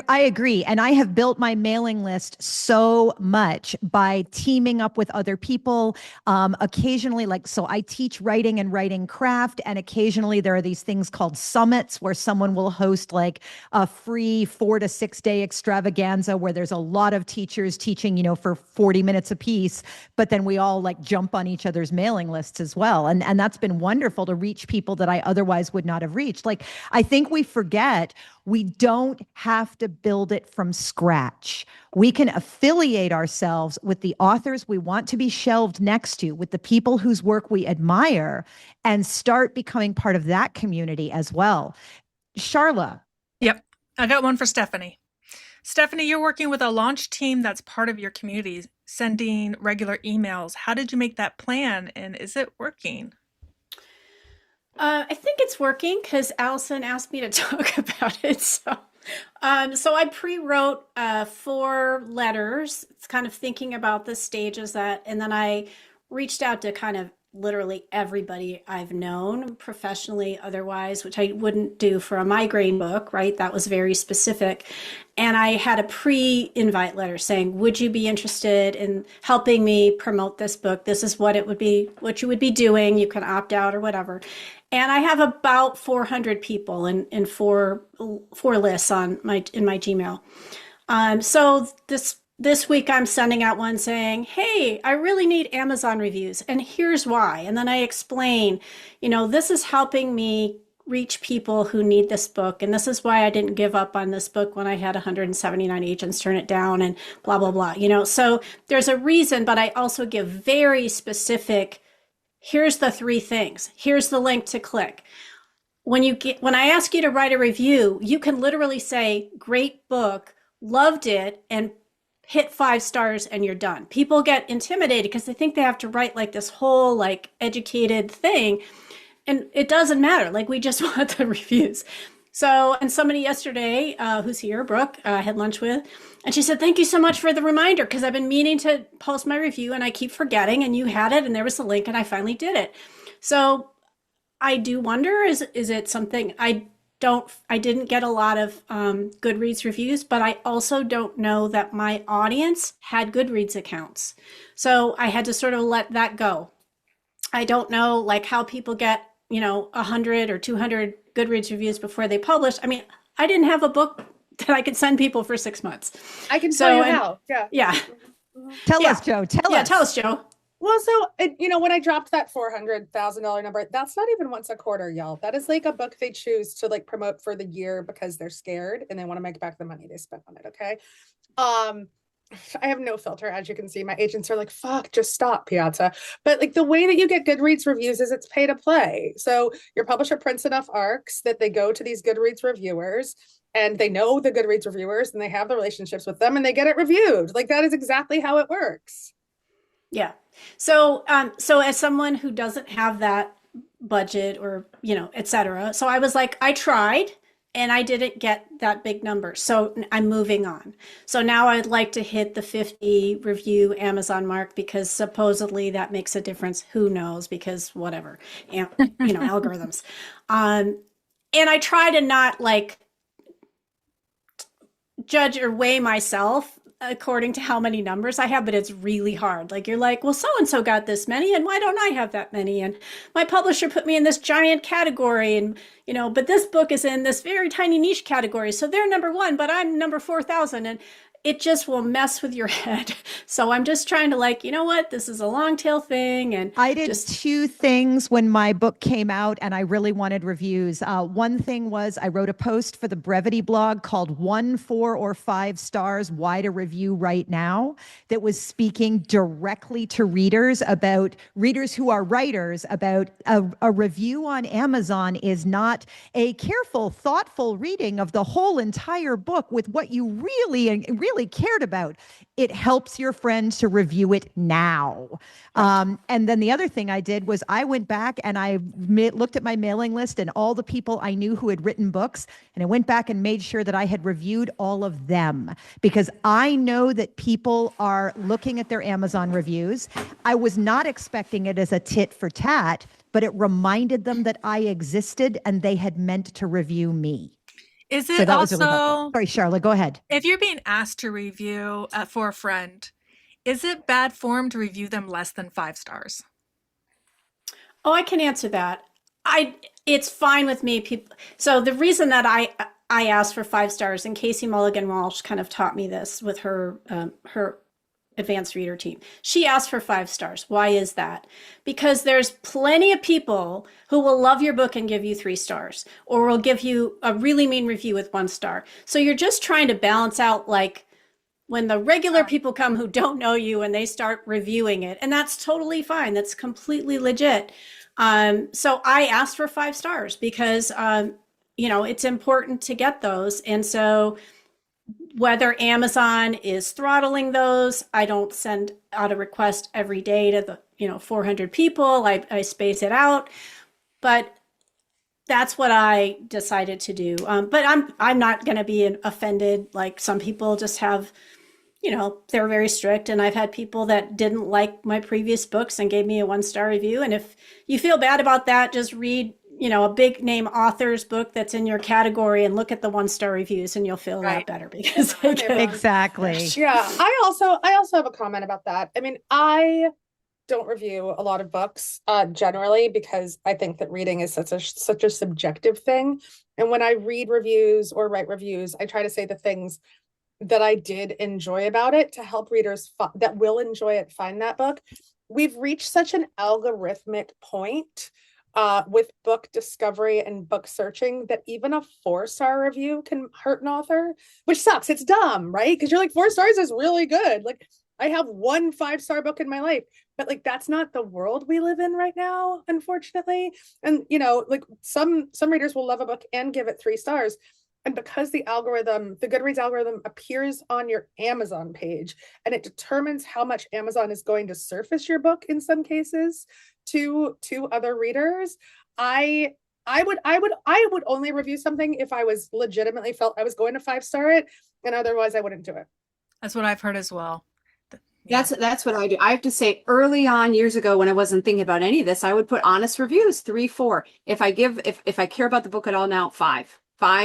I agree. And I have built my mailing list so much by teaming up with other people. Occasionally, so I teach writing and writing craft. And occasionally there are these things called summits where someone will host like a free 4 to 6 day extravaganza where there's a lot of teachers teaching, for 40 minutes a piece. But then we all like jump on each other's mailing lists as well. And that's been wonderful to reach people that I otherwise would not have reached. Like, I think we forget we don't have to build it from scratch. We can affiliate ourselves with the authors we want to be shelved next to, with the people whose work we admire, and start becoming part of that community as well. Sharla. Yep. I got one for Stephanie. Stephanie, you're working with a launch team that's part of your community, sending regular emails. How did you make that plan, and is it working? I think it's working because Allison asked me to talk about it. So I pre-wrote 4 letters. It's kind of thinking about the stages and then I reached out to kind of literally everybody I've known professionally, otherwise, which I wouldn't do for a migraine book, right? That was very specific. And I had a pre-invite letter saying, would you be interested in helping me promote this book? This is what it would be, what you would be doing. You can opt out or whatever. And I have about 400 people in four lists in my Gmail. So this week I'm sending out one saying, hey, I really need Amazon reviews, and here's why. And then I explain, this is helping me reach people who need this book, and this is why I didn't give up on this book when I had 179 agents turn it down, and blah, blah, blah. So there's a reason, but I also give very specific, here's the 3 things. Here's the link to click. When I ask you to write a review, you can literally say, great book, loved it, and hit 5 stars, and you're done. People get intimidated because they think they have to write like this whole like educated thing. And it doesn't matter. Like, we just want the reviews. So, and somebody yesterday who's here, Brooke, I had lunch with, and she said, thank you so much for the reminder, because I've been meaning to post my review and I keep forgetting, and you had it and there was the link and I finally did it. So I do wonder, is it something I didn't get a lot of Goodreads reviews, but I also don't know that my audience had Goodreads accounts. So I had to sort of let that go. I don't know like how people get, 100 or 200 Goodreads reviews before they publish. I mean, I didn't have a book that I could send people for 6 months. I can tell you how. Yeah. Yeah. Tell us, Joe. Tell us, Joe. Well, so, when I dropped that $400,000 number, that's not even once a quarter, y'all. That is like a book they choose to like promote for the year because they're scared and they want to make back the money they spent on it. Okay. I have no filter, as you can see. My agents are like, fuck, just stop, Piazza. But like, the way that you get Goodreads reviews is it's pay to play. So your publisher prints enough arcs that they go to these Goodreads reviewers, and they know the Goodreads reviewers and they have the relationships with them and they get it reviewed. Like, that is exactly how it works. Yeah. So as someone who doesn't have that budget or, et cetera. So I was like, I tried and I didn't get that big number. So I'm moving on. So now I'd like to hit the 50 review Amazon mark, because supposedly that makes a difference. Who knows? Because whatever, algorithms. And I try to not like judge or weigh myself according to how many numbers I have, but it's really hard. Like you're like, well, so and so got this many, and why don't I have that many? And my publisher put me in this giant category, and but this book is in this very tiny niche category, so they're number one, but I'm number 4,000, and it just will mess with your head. So I'm just trying to like, you know what? This is a long tail thing. And I did two things when my book came out and I really wanted reviews. One thing was I wrote a post for the Brevity blog called 1, 4, or 5 stars, why to review right now, that was speaking directly to readers who are writers about a review on Amazon is not a careful, thoughtful reading of the whole entire book with what you really cared about. It helps your friends to review it now. And then the other thing I did was I went back and I looked at my mailing list and all the people I knew who had written books, and I went back and made sure that I had reviewed all of them, because I know that people are looking at their Amazon reviews. I was not expecting it as a tit for tat, but it reminded them that I existed and they had meant to review me. Is So it that was really helpful. also, Sorry, Sharla, go ahead. if you're being asked to review for a friend, is it bad form to review them less than 5 stars? Oh, I can answer that. It's fine with me. People. So the reason that I asked for 5 stars, and Casey Mulligan Walsh kind of taught me this with her advanced reader team. She asked for 5 stars. Why is that? Because there's plenty of people who will love your book and give you 3 stars, or will give you a really mean review with 1 star. So you're just trying to balance out, like, when the regular people come who don't know you and they start reviewing it, and that's totally fine. That's completely legit. So I asked for 5 stars because, it's important to get those. And so whether Amazon is throttling those, I don't send out a request every day to the 400 people. I space it out, but that's what I decided to do. But I'm not going to be offended. Like some people just have, they're very strict, and I've had people that didn't like my previous books and gave me a 1-star review. And if you feel bad about that, just read a big name author's book that's in your category and look at the 1-star reviews, and you'll feel a lot better because Exactly. Yeah. I also have a comment about that. I mean, I don't review a lot of books generally, because I think that reading is such a subjective thing. And when I read reviews or write reviews, I try to say the things that I did enjoy about it to help readers that will enjoy it find that book. We've reached such an algorithmic point with book discovery and book searching that even a 4-star review can hurt an author, which sucks. It's dumb, right? Because you're like, 4 stars is really good. Like, I have 1 5-star book in my life, but like, that's not the world we live in right now, unfortunately. And like some readers will love a book and give it 3 stars. And because the Goodreads algorithm appears on your Amazon page, and it determines how much Amazon is going to surface your book in some cases to other readers, I would only review something if I was legitimately felt I was going to 5-star it, and otherwise I wouldn't do it. That's what I've heard as well. That's what I do. I have to say, early on years ago, when I wasn't thinking about any of this, I would put honest reviews, 3, 4. If I care about the book at all now, 5,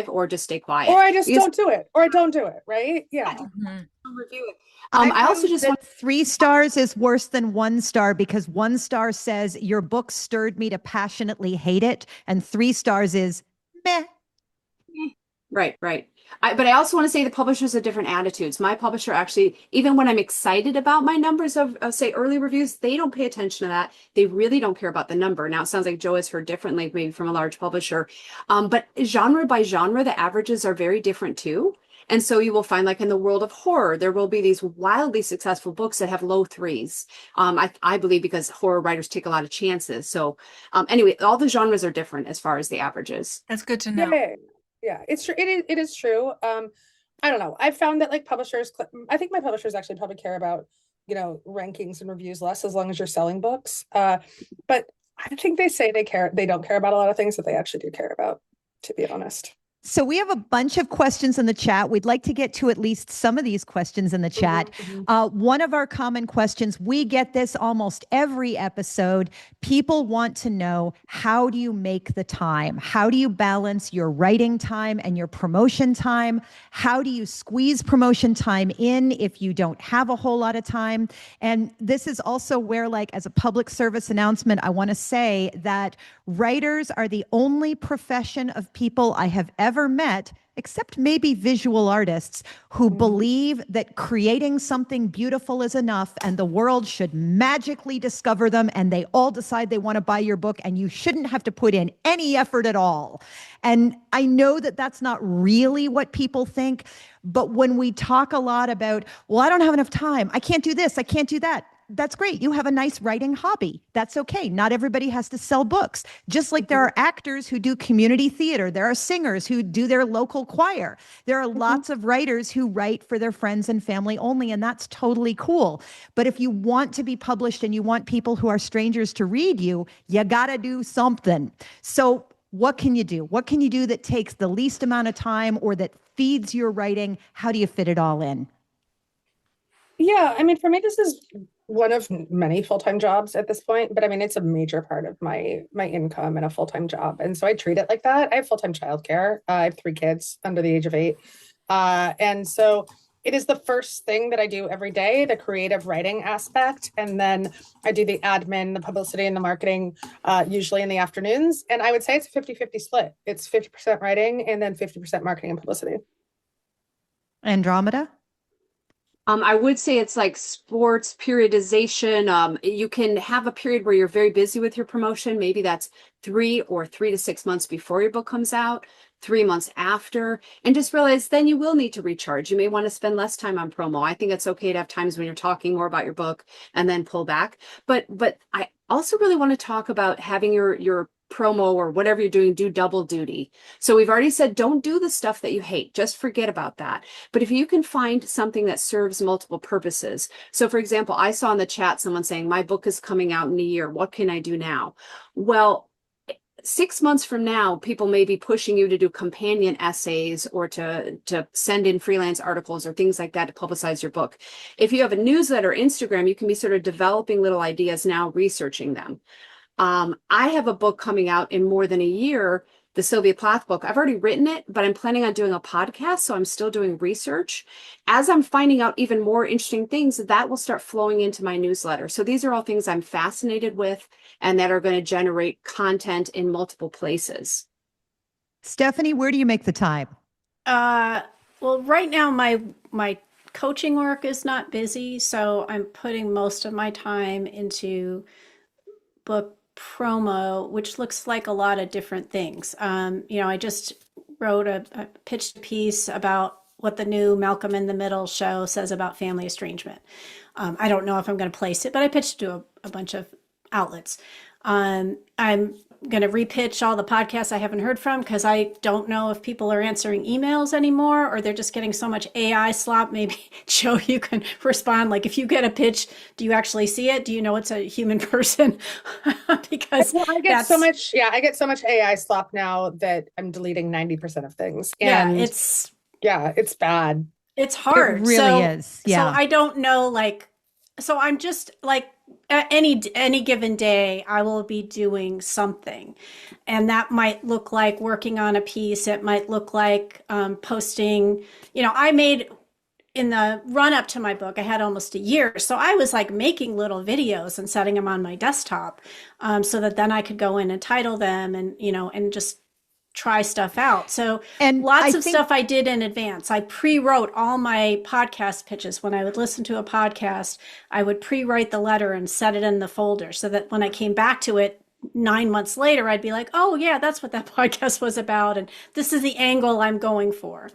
or just stay quiet. Or I just don't do it. Or I don't do it. Right. Yeah. Review it. I also just want 3 stars is worse than 1 star, because 1 star says your book stirred me to passionately hate it, and 3 stars is meh. Right. But I also want to say the publishers have different attitudes. My publisher actually, even when I'm excited about my numbers of say early reviews, they don't pay attention to that. They really don't care about the number. Now it sounds like Joe has heard differently, maybe from a large publisher. But genre by genre, the averages are very different too. And so you will find, like in the world of horror, there will be these wildly successful books that have low 3s. I believe because horror writers take a lot of chances. So anyway, all the genres are different as far as the averages. That's good to know. Yeah, it's true. It is true. I don't know. I found that like publishers, I think my publishers actually probably care about, rankings and reviews less, as long as you're selling books. But I think they say they don't care about a lot of things that they actually do care about, to be honest. So we have a bunch of questions in the chat. We'd like to get to at least some of these questions in the chat. One of our common questions, we get this almost every episode. People want to know, how do you make the time? How do you balance your writing time and your promotion time? How do you squeeze promotion time in if you don't have a whole lot of time? And this is also where, like, as a public service announcement, I want to say that writers are the only profession of people I have ever met, except maybe visual artists, who believe that creating something beautiful is enough and the world should magically discover them and they all decide they want to buy your book and you shouldn't have to put in any effort at all. And I know that that's not really what people think, but when we talk a lot about, well, I don't have enough time, I can't do this, I can't do that, that's great. You have a nice writing hobby. That's okay. Not everybody has to sell books. Just like there are actors who do community theater. There are singers who do their local choir. There are lots of writers who write for their friends and family only, and that's totally cool. But if you want to be published and you want people who are strangers to read you, you got to do something. So what can you do? What can you do that takes the least amount of time or that feeds your writing? How do you fit it all in? Yeah, I mean, for me, this is one of many full-time jobs at this point, but I mean, it's a major part of my income and a full-time job. And so I treat it like that. I have full-time childcare. I have 3 kids under the age of 8. And so it is the first thing that I do every day, the creative writing aspect. And then I do the admin, the publicity, and the marketing, usually in the afternoons. And I would say it's a 50-50 split. It's 50% writing and then 50% marketing and publicity. Andromeda? I would say it's like sports periodization. You can have a period where you're very busy with your promotion. Maybe that's 3 to 6 months before your book comes out, 3 months after, and just realize then you will need to recharge. You may want to spend less time on promo. I think it's okay to have times when you're talking more about your book and then pull back. But I also really want to talk about having your promo or whatever you're doing do double duty. So we've already said don't do the stuff that you hate. Just forget about that. But if you can find something that serves multiple purposes. So for example, I saw in the chat someone saying, my book is coming out in a year. What can I do now? Well, 6 months from now, people may be pushing you to do companion essays or to send in freelance articles or things like that to publicize your book. If you have a newsletter or Instagram, you can be sort of developing little ideas now, researching them. I have a book coming out in more than a year, the Sylvia Plath book. I've already written it, but I'm planning on doing a podcast, so I'm still doing research. As I'm finding out even more interesting things, that will start flowing into my newsletter. So these are all things I'm fascinated with and that are going to generate content in multiple places. Stephanie, where do you make the time? Well, right now my coaching work is not busy, so I'm putting most of my time into book promo, which looks like a lot of different things. I just wrote a pitched piece about what the new Malcolm in the Middle show says about family estrangement. I don't know if I'm going to place it, but I pitched to a bunch of outlets. I'm going to repitch all the podcasts I haven't heard from because I don't know if people are answering emails anymore or they're just getting so much AI slop. Maybe, Joe, you can respond. Like, if you get a pitch, do you actually see it? Do you know it's a human person? Because I get so much AI slop now that I'm deleting 90% of things. And it's bad. It's hard. It really is. Yeah. So I don't know, so I'm just like, any given day, I will be doing something. And that might look like working on a piece. It might look like posting, I made, in the run up to my book, I had almost a year. So I was like making little videos and setting them on my desktop so that then I could go in and title them and, and just try stuff out. So lots of stuff I did in advance. I pre-wrote all my podcast pitches. When I would listen to a podcast, I would pre-write the letter and set it in the folder so that when I came back to it 9 months later, I'd be like, oh yeah, that's what that podcast was about. And this is the angle I'm going for.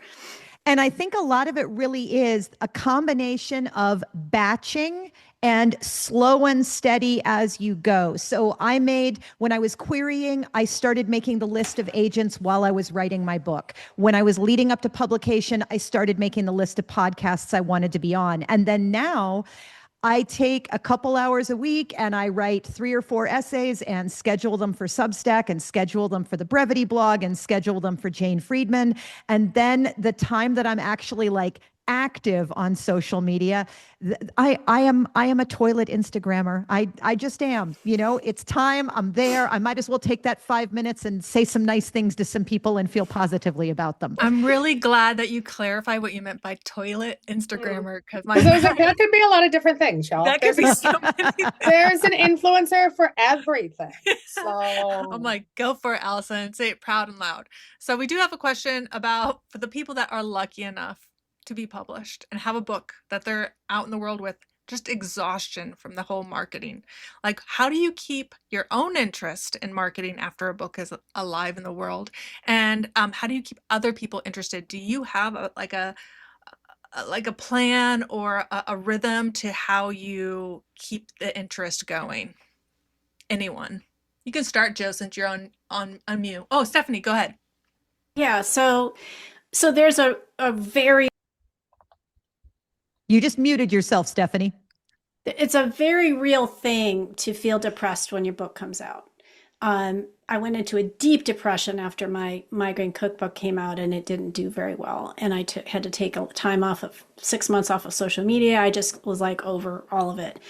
And I think a lot of it really is a combination of batching and slow and steady as you go. So when I was querying, I started making the list of agents while I was writing my book. When I was leading up to publication, I started making the list of podcasts I wanted to be on. And then now I take a couple hours a week and I write 3 or 4 essays and schedule them for Substack and schedule them for the Brevity blog and schedule them for Jane Friedman. And then the time that I'm actually like active on social media, I am a toilet Instagrammer. I just am. You know, it's time. I'm there. I might as well take that 5 minutes and say some nice things to some people and feel positively about them. I'm really glad that you clarify what you meant by toilet Instagrammer, because that could be a lot of different things, y'all. that could be so many things. There's an influencer for everything. So I'm like, go for it, Allison. Say it proud and loud. So we do have a question about for the people that are lucky enough to be published and have a book that they're out in the world with, just exhaustion from the whole marketing. Like, how do you keep your own interest in marketing after a book is alive in the world? And how do you keep other people interested? Do you have a plan or a rhythm to how you keep the interest going? Anyone? You can start, Joe, since you're on mute. Oh, Stephanie, go ahead. Yeah, so there's a very You just muted yourself, Stephanie. It's a very real thing to feel depressed when your book comes out. I went into a deep depression after my migraine cookbook came out, and it didn't do very well. And I had to take a time off of 6 months off of social media. I just was like over all of it.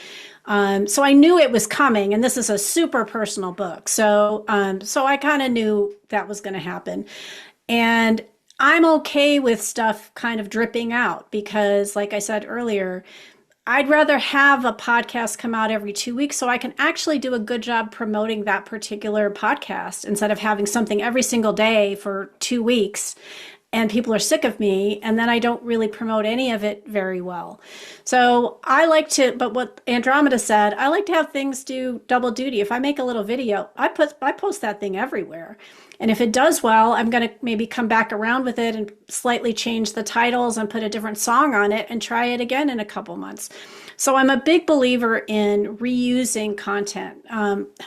So I knew it was coming, and this is a super personal book. So I kind of knew that was going to happen. And I'm okay with stuff kind of dripping out because, like I said earlier, I'd rather have a podcast come out every 2 weeks so I can actually do a good job promoting that particular podcast instead of having something every single day for 2 weeks and people are sick of me and then I don't really promote any of it very well. So I like to, but what Andromeda said, I like to have things do double duty. If I make a little video, I post that thing everywhere. And if it does well, I'm going to maybe come back around with it and slightly change the titles and put a different song on it and try it again in a couple months. So I'm a big believer in reusing content,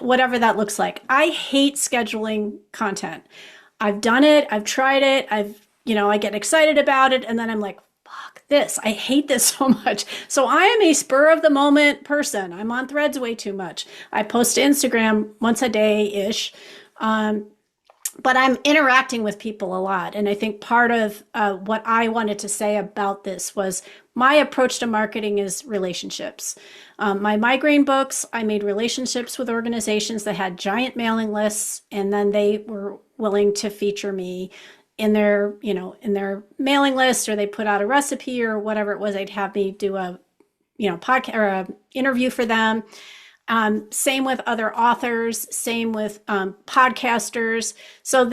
whatever that looks like. I hate scheduling content. I've done it. I've tried it. I get excited about it. And then I'm like, fuck this. I hate this so much. So I am a spur of the moment person. I'm on Threads way too much. I post to Instagram once a day-ish. But I'm interacting with people a lot. And I think part of what I wanted to say about this was my approach to marketing is relationships. My migraine books, I made relationships with organizations that had giant mailing lists, and then they were willing to feature me in their mailing list, or they put out a recipe or whatever it was. They'd have me do a podcast or a interview for them. Same with other authors, same with podcasters. So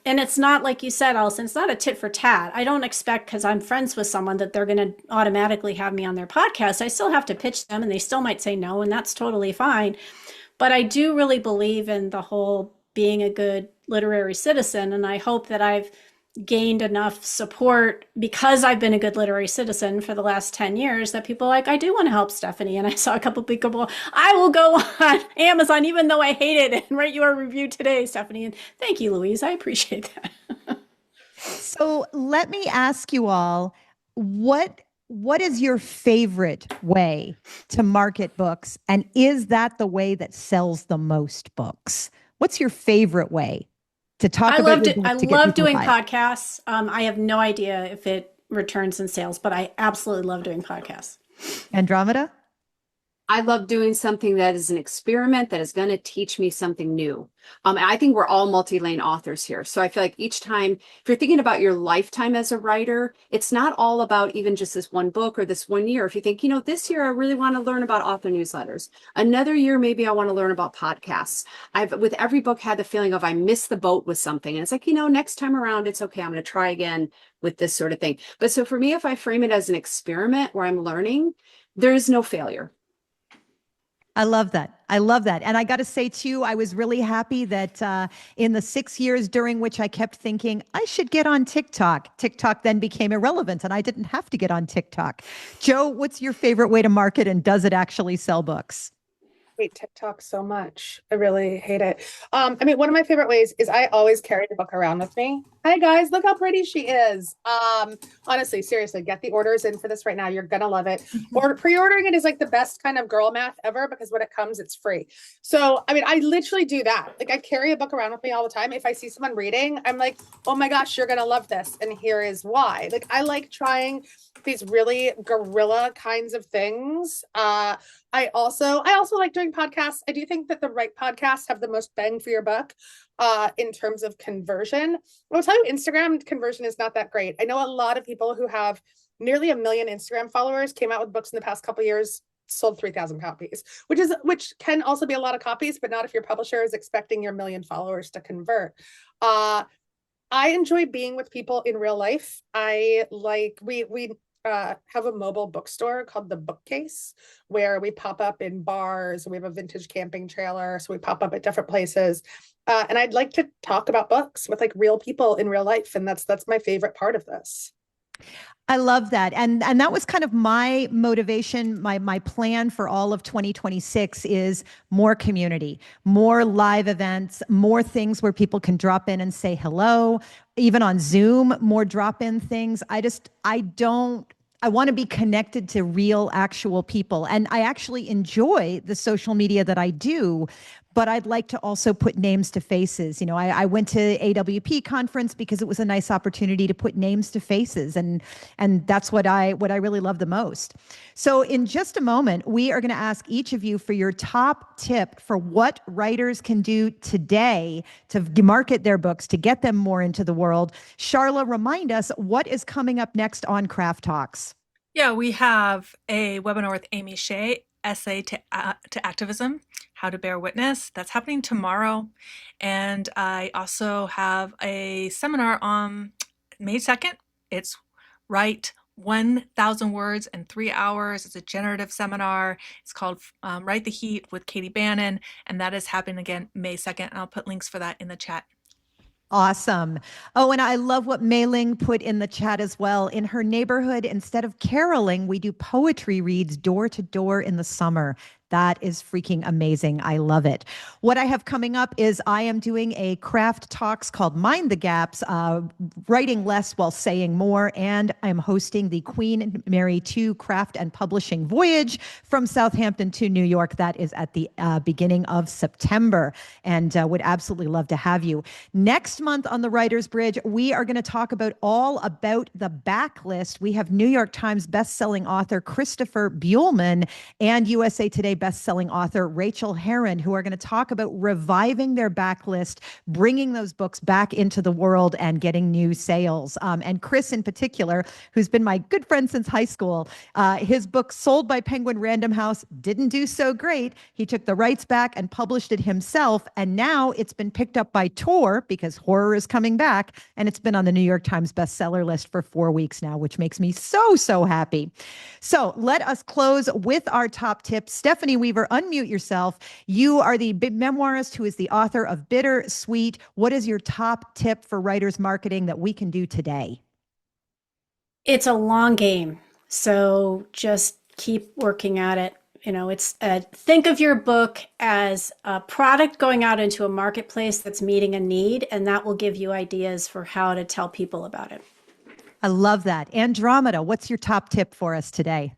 and it's not like you said, Allison, it's not a tit for tat. I don't expect because I'm friends with someone that they're going to automatically have me on their podcast. I still have to pitch them and they still might say no, and that's totally fine. But I do really believe in the whole being a good literary citizen. And I hope that I've gained enough support because I've been a good literary citizen for the last 10 years that people are like, I do want to help Stephanie. And I saw a couple of people, I will go on Amazon, even though I hate it, and write you a review today, Stephanie. And thank you, Louise. I appreciate that. So let me ask you all, what is your favorite way to market books? And is that the way that sells the most books? What's your favorite way to talk about your book I to get love people doing to buy it? podcasts. I have no idea if it returns in sales, but I absolutely love doing podcasts. Andromeda? I love doing something that is an experiment that is going to teach me something new. I think we're all multi-lane authors here. So I feel like each time, if you're thinking about your lifetime as a writer, it's not all about even just this one book or this 1 year. If you think, this year I really want to learn about author newsletters. Another year, maybe I want to learn about podcasts. I've, with every book, had the feeling of I missed the boat with something. And it's like, next time around, it's okay. I'm going to try again with this sort of thing. But so for me, if I frame it as an experiment where I'm learning, there is no failure. I love that. I love that. And I got to say, too, I was really happy that in the 6 years during which I kept thinking I should get on TikTok, TikTok then became irrelevant and I didn't have to get on TikTok. Joe, what's your favorite way to market, and does it actually sell books? hate TikTok so much. I really hate it. I mean, one of my favorite ways is I always carry the book around with me. Hi guys, look how pretty she is. Honestly, seriously, get the orders in for this right now. You're gonna love it. Or pre-ordering it is like the best kind of girl math ever because when it comes, it's free. So, I mean, I literally do that. Like I carry a book around with me all the time. If I see someone reading, I'm like, oh my gosh, you're gonna love this. And here is why. Like I like trying these really guerrilla kinds of things. I also like doing podcasts. I do think that the right podcasts have the most bang for your buck in terms of conversion. I'll tell you, Instagram conversion is not that great. I know a lot of people who have nearly 1 million Instagram followers came out with books in the past couple of years, sold 3,000 copies, which can also be a lot of copies, but not if your publisher is expecting your 1 million followers to convert. I enjoy being with people in real life. I like we have a mobile bookstore called The Bookcase where we pop up in bars. We have a vintage camping trailer, so we pop up at different places. And I'd like to talk about books with like real people in real life, and that's my favorite part of this. I love that. And that was kind of my motivation, my plan for all of 2026 is more community, more live events, more things where people can drop in and say hello, even on Zoom, more drop-in things. I want to be connected to real, actual people. And I actually enjoy the social media that I do, but I'd like to also put names to faces. You know, I went to AWP conference because it was a nice opportunity to put names to faces. And that's what I really love the most. So in just a moment, we are going to ask each of you for your top tip for what writers can do today to market their books, to get them more into the world. Sharla, remind us what is coming up next on Craft Talks. Yeah, we have a webinar with Amy Shea, Essay to Activism, How to Bear Witness. That's happening tomorrow. And I also have a seminar on May 2nd. It's Write 1,000 Words in 3 hours. It's a generative seminar. It's called Write the Heat with Katie Bannon. And that is happening again May 2nd. And I'll put links for that in the chat. Awesome. Oh, and I love what Mei Ling put in the chat as well. In her neighborhood, instead of caroling, we do poetry reads door to door in the summer. That is freaking amazing. I love it. What I have coming up is I am doing a craft talks called Mind the Gaps, writing less while saying more. And I'm hosting the Queen Mary II Craft and Publishing Voyage from Southampton to New York. That is at the beginning of September, and would absolutely love to have you. Next month on the Writer's Bridge, we are going to talk all about the backlist. We have New York Times bestselling author Christopher Buehlman and USA Today bestselling author Rachel Herron, who are going to talk about reviving their backlist, bringing those books back into the world and getting new sales. And Chris in particular, who's been my good friend since high school, his book sold by Penguin Random House didn't do so great. He took the rights back and published it himself. And now it's been picked up by Tor because horror is coming back. And it's been on the New York Times bestseller list for 4 weeks now, which makes me so happy. So let us close with our top tips. Stephanie Weaver, unmute yourself. You are the memoirist who is the author of Bitter Sweet. What is your top tip for writers marketing that we can do today? It's a long game, so just keep working at it. You know, think of your book as a product going out into a marketplace that's meeting a need, and that will give you ideas for how to tell people about it. I love that. Andromeda, what's your top tip for us today?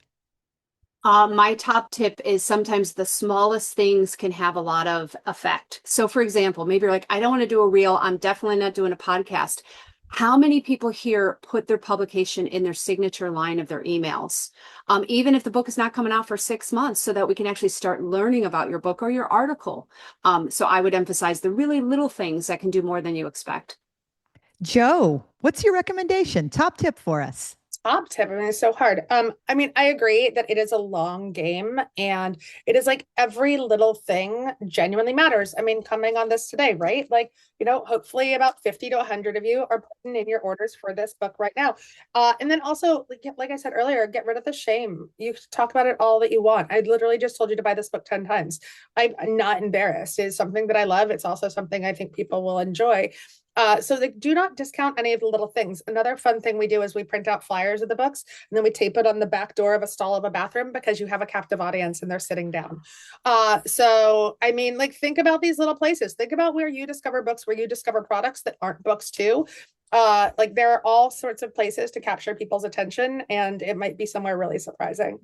My top tip is sometimes the smallest things can have a lot of effect. So for example, maybe you're like, I don't want to do a reel. I'm definitely not doing a podcast. How many people here put their publication in their signature line of their emails? Even if the book is not coming out for 6 months, so that we can actually start learning about your book or your article. So I would emphasize the really little things that can do more than you expect. Joe, what's your recommendation? Top tip for us. Top tip. I mean, it's so hard. I mean, I agree that it is a long game, and it is like every little thing genuinely matters. I mean, coming on this today, right? Like, you know, hopefully about 50 to 100 of you are putting in your orders for this book right now. And then also, like I said earlier, get rid of the shame. You talk about it all that you want. I literally just told you to buy this book 10 times. I'm not embarrassed. It's something that I love. It's also something I think people will enjoy. So they do not discount any of the little things. Another fun thing we do is we print out flyers of the books and then we tape it on the back door of a stall of a bathroom because you have a captive audience and they're sitting down. So I mean, like, think about these little places. Think about where you discover books, where you discover products that aren't books too. Like, there are all sorts of places to capture people's attention, and it might be somewhere really surprising.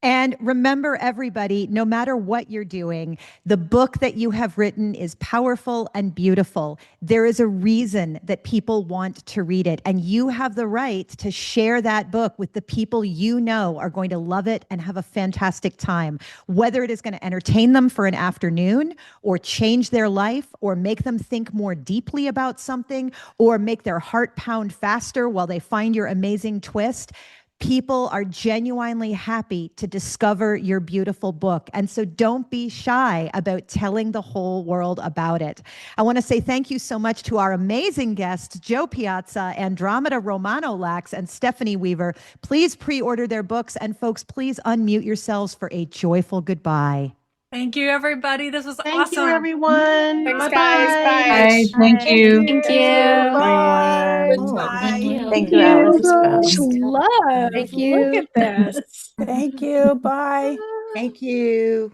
And remember, everybody, no matter what you're doing, the book that you have written is powerful and beautiful. There is a reason that people want to read it, and you have the right to share that book with the people you know are going to love it and have a fantastic time, whether it is going to entertain them for an afternoon or change their life or make them think more deeply about something or make their heart pound faster while they find your amazing twist. People are genuinely happy to discover your beautiful book. And so don't be shy about telling the whole world about it. I want to say thank you so much to our amazing guests, Joe Piazza, Andromeda Romano Lax, and Stephanie Weaver. Please pre-order their books. And folks, please unmute yourselves for a joyful goodbye. Thank you, everybody. This was Thank awesome. you, everyone. Thanks, Bye-bye. guys. Bye. Bye. Thank you. Thank you. Bye. Bye. Thank you, Alice. Much love. Thank Look you. at this. Thank you. Bye. Thank you.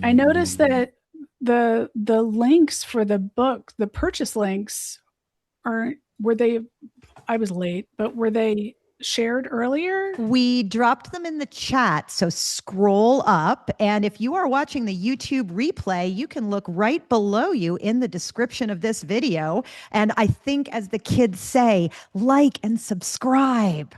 I noticed that the links for the book, the purchase links, were they? I was late, but were they shared earlier? We dropped them in the chat, so scroll up. And if you are watching the YouTube replay, you can look right below you in the description of this video. And I think, as the kids say, like and subscribe.